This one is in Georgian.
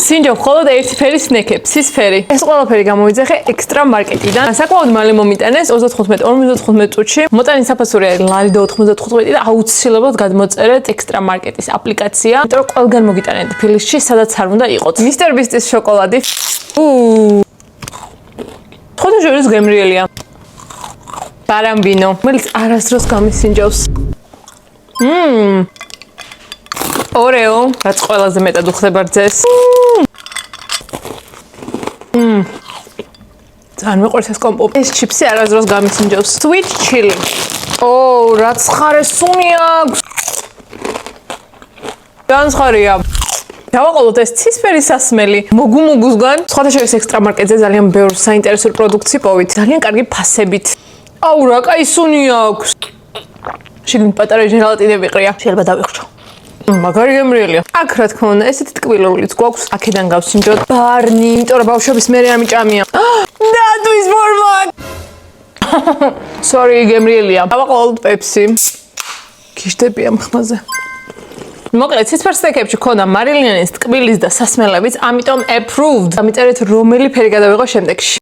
სინჯობ მხოლოდ ერთი ფერი სნექებს, ცისფერი. ეს ყველაფერი გამოვიძახე ექსტრა მარკეტიდან. საკმაოდ მალე მომიტანეს 35-55 წუთში. მოტანის საფასური არის ლალიდო 95 და აუცილებლად გადმოწერეთ ექსტრა მარკეტის აპლიკაცია. იმიტომ რომ ყველგან მოგიტანეთ თბილისში, სადაც არ უნდა იყოთ. მისტერ ბისტის შოკოლადი. ხოდა ჟურის გემრიელია. ბარამბინო, რომელიც არასდროს გამისინჯავს. ორეო, რაც ყველაზე მეტად უხდება რძეს. ძალიან მეყვარს ეს კომპო. ეს ჩიპსი არასდროს გამისინჯავს. Sweet chili. რაც ხარესუნი აქვს. განსხარია. დავაყოლოთ ეს ცისფერი სასმელი მოგუმუგუსგან. სხვათა შორის ექსტრა მარკეტზე ძალიან ბევრი საინტერესო პროდუქცია პოვით. ძალიან კარგი ფასებით. რა კაი სუნი აქვს. შიგნით პატარა ჟელატინები ყრია. შეიძლება დავიხრჩო. მაგარი გემრიელია. აქ რა თქმა უნდა, ესეთი ტკბილეულიც გვაქვს. აქედან გავსინჯოთ ბარნი, იმიტომ რომ ბავშვების მე არ მიჭამია. დათვის ფორმა. Sorry, გემრიელია. დავაყოლოთ პეპსი. გიშდები ამ ხმაზე. მოკლედ, ცისფერ სტეკებში ქონდა მარილიანის ტკბილის და სასმელებიც, ამიტომ approved. დამიწერეთ რომელი ფერი გადავიღო შემდეგში.